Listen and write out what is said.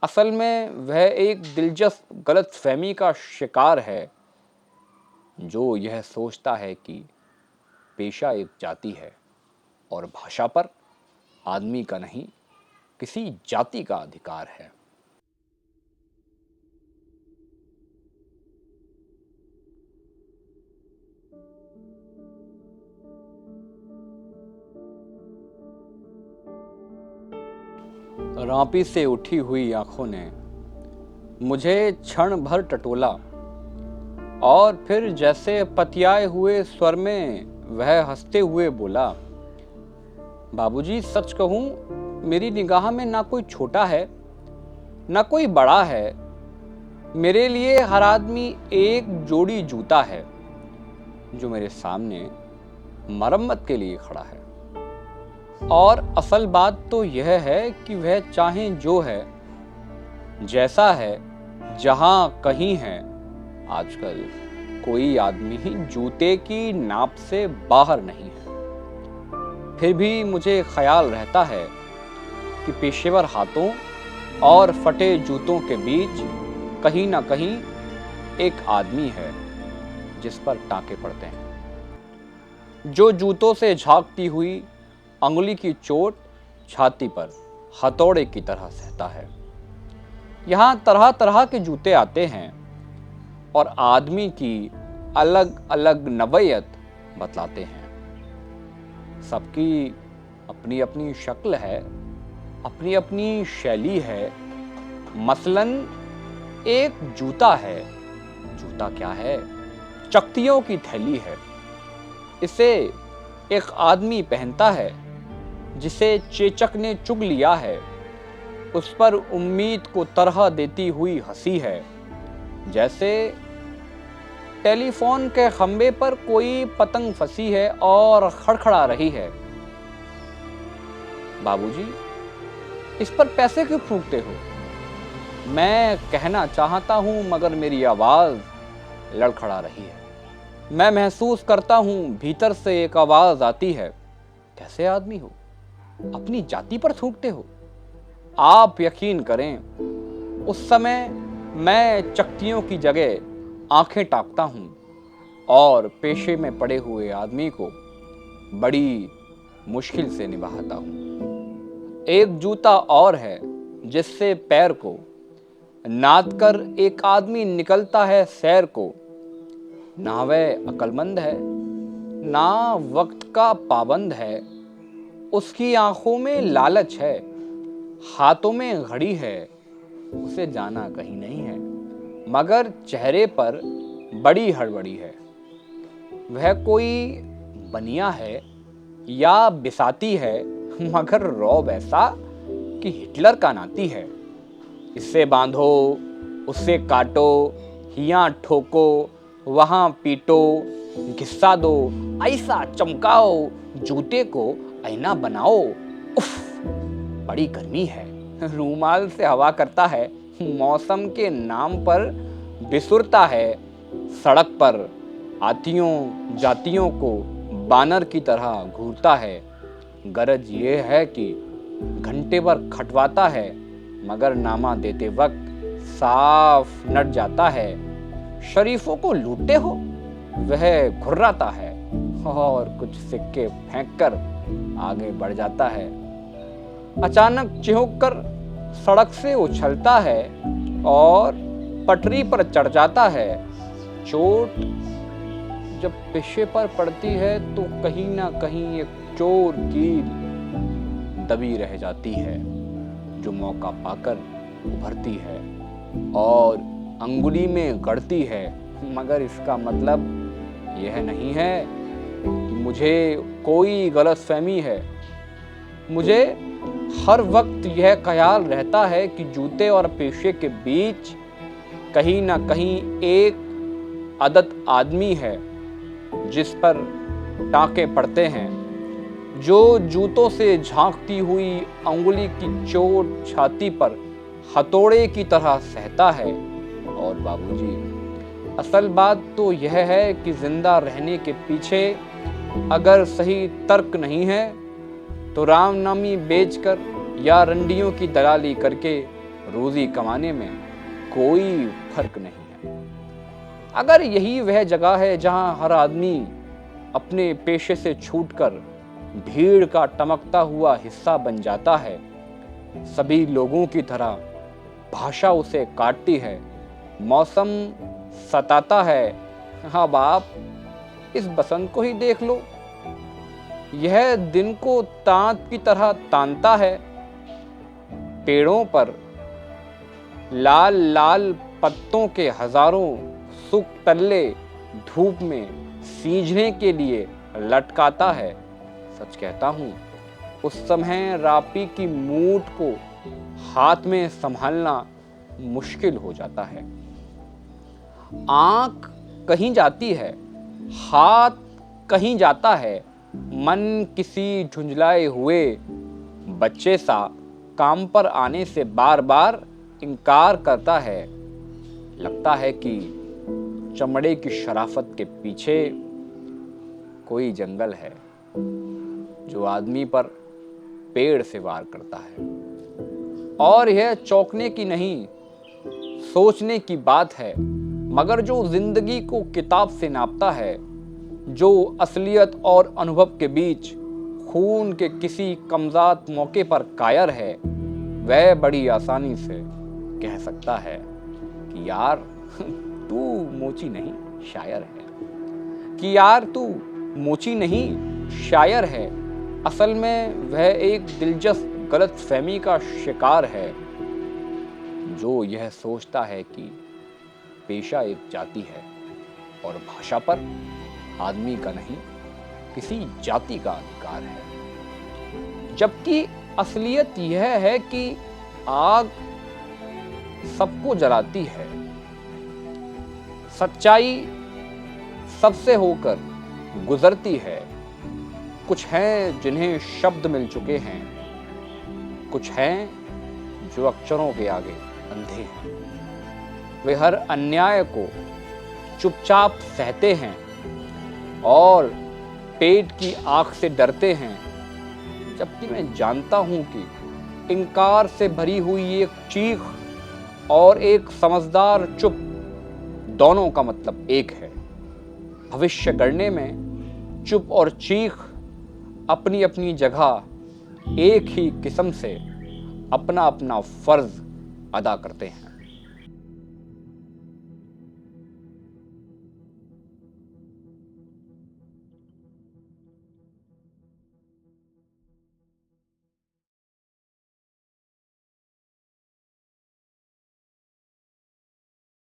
असल में वह एक दिलचस्प गलतफहमी का शिकार है जो यह सोचता है कि पेशा एक जाति है और भाषा पर आदमी का नहीं, किसी जाति का अधिकार है। रांपी से उठी हुई आंखों ने मुझे क्षण भर टटोला और फिर जैसे पतियाए हुए स्वर में वह हंसते हुए बोला, बाबूजी सच कहूं, मेरी निगाह में ना कोई छोटा है ना कोई बड़ा है। मेरे लिए हर आदमी एक जोड़ी जूता है जो मेरे सामने मरम्मत के लिए खड़ा है। और असल बात तो यह है कि वह चाहे जो है, जैसा है, जहां कहीं है, आजकल कोई आदमी ही जूते की नाप से बाहर नहीं है। फिर भी मुझे ख्याल रहता है कि पेशेवर हाथों और फटे जूतों के बीच कहीं ना कहीं एक आदमी है जिस पर टाँके पड़ते हैं, जो जूतों से झांकती हुई अंगुली की चोट छाती पर हथौड़े की तरह सहता है। यहाँ तरह तरह के जूते आते हैं और आदमी की अलग अलग नवयत बतलाते हैं। सबकी अपनी अपनी शक्ल है, अपनी अपनी शैली है। मसलन एक जूता है। जूता क्या है? चकतियों की थैली है। इसे एक आदमी पहनता है जिसे चेचक ने चुग लिया है। उस पर उम्मीद को तरह देती हुई हंसी है, जैसे टेलीफोन के खंबे पर कोई पतंग फंसी है और खड़खड़ा रही है। बाबूजी, इस पर पैसे क्यों फूंकते हो? मैं कहना चाहता हूं मगर मेरी आवाज लड़खड़ा रही है। मैं महसूस करता हूं भीतर से एक आवाज आती है, कैसे आदमी हो, अपनी जाति पर थूकते हो? आप यकीन करें, उस समय मैं चकतियों की जगह आंखें ताकता हूं और पेशे में पड़े हुए आदमी को बड़ी मुश्किल से निभाता हूं। एक जूता और है जिससे पैर को नाद कर एक आदमी निकलता है सैर को। ना वह अक्लमंद है, ना वक्त का पाबंद है। उसकी आंखों में लालच है, हाथों में घड़ी है। उसे जाना कहीं नहीं है, मगर चेहरे पर बड़ी हड़बड़ी है। वह कोई बनिया है या बिसाती है, मगर रौब ऐसा कि हिटलर का नाती है। इससे बांधो, उससे काटो, यहाँ ठोको, वहाँ पीटो, घिस्सा दो, ऐसा चमकाओ, जूते को आईना बनाओ। उफ, बड़ी गर्मी है। रूमाल से हवा करता है, मौसम के नाम पर बिसुरता है। सड़क पर आतियों जातियों को बानर की तरह घूरता है। गरज ये है कि घंटे पर खटवाता है, मगर नामा देते वक्त साफ नट जाता है। शरीफों को लूटते हो? वह घुर्राता है और कुछ सिक्के फेंककर आगे बढ़ जाता है। अचानक चिहुक कर सड़क से उछलता है और पटरी पर चढ़ जाता है। चोट जब पेशे पर पड़ती है तो कहीं ना कहीं एक चोर कील दबी रह जाती है, जो मौका पाकर उभरती है और अंगुली में गड़ती है। मगर इसका मतलब यह नहीं है कि मुझे कोई गलतफहमी है। मुझे हर वक्त यह ख्याल रहता है कि जूते और पेशे के बीच कहीं ना कहीं एक आदत आदमी है जिस पर टाँके पड़ते हैं, जो जूतों से झांकती हुई अंगुली की चोट छाती पर हथौड़े की तरह सहता है। और बाबूजी, असल बात तो यह है कि जिंदा रहने के पीछे अगर सही तर्क नहीं है तो रामनामी बेचकर या रंडियों की दलाली करके रोजी कमाने में कोई फर्क नहीं है। अगर यही वह जगह है जहां हर आदमी अपने पेशे से छूटकर भीड़ का टमकता हुआ हिस्सा बन जाता है, सभी लोगों की तरह भाषा उसे काटती है, मौसम सताता है। हाँ बाप, इस बसंत को ही देख लो, यह दिन को तांत की तरह तानता है। पेड़ों पर लाल लाल पत्तों के हजारों सुख तल्ले धूप में सींचने के लिए लटकाता है। सच कहता हूँ, उस समय रापी की मूठ को हाथ में संभालना मुश्किल हो जाता है। आंख कहीं जाती है, हाथ कहीं जाता है, मन किसी झुंझलाए हुए बच्चे सा काम पर आने से बार बार इनकार करता है। लगता है कि चमड़े की शराफत के पीछे कोई जंगल है जो आदमी पर पेड़ से वार करता है। और यह चौंकने की नहीं, सोचने की बात है, मगर जो जिंदगी को किताब से नापता है, जो असलियत और अनुभव के बीच खून के किसी कमजात मौके पर कायर है, वह बड़ी आसानी से कह सकता है कि यार तू मोची नहीं शायर है, कि यार तू मोची नहीं शायर है। असल में वह एक दिलचस्प गलतफहमी का शिकार है, जो यह सोचता है कि पेशा एक जाति है और भाषा पर आदमी का नहीं, किसी जाति का अधिकार है। जबकि असलियत यह है कि आग सबको जलाती है, सच्चाई सबसे होकर गुजरती है। कुछ हैं जिन्हें शब्द मिल चुके हैं, कुछ हैं जो अक्षरों के आगे अंधे हैं। वे हर अन्याय को चुपचाप सहते हैं और पेट की आंख से डरते हैं। जबकि मैं जानता हूं कि इनकार से भरी हुई एक चीख और एक समझदार चुप, दोनों का मतलब एक है। भविष्य गढ़ने में चुप और चीख अपनी अपनी जगह एक ही किस्म से अपना अपना फर्ज अदा करते हैं।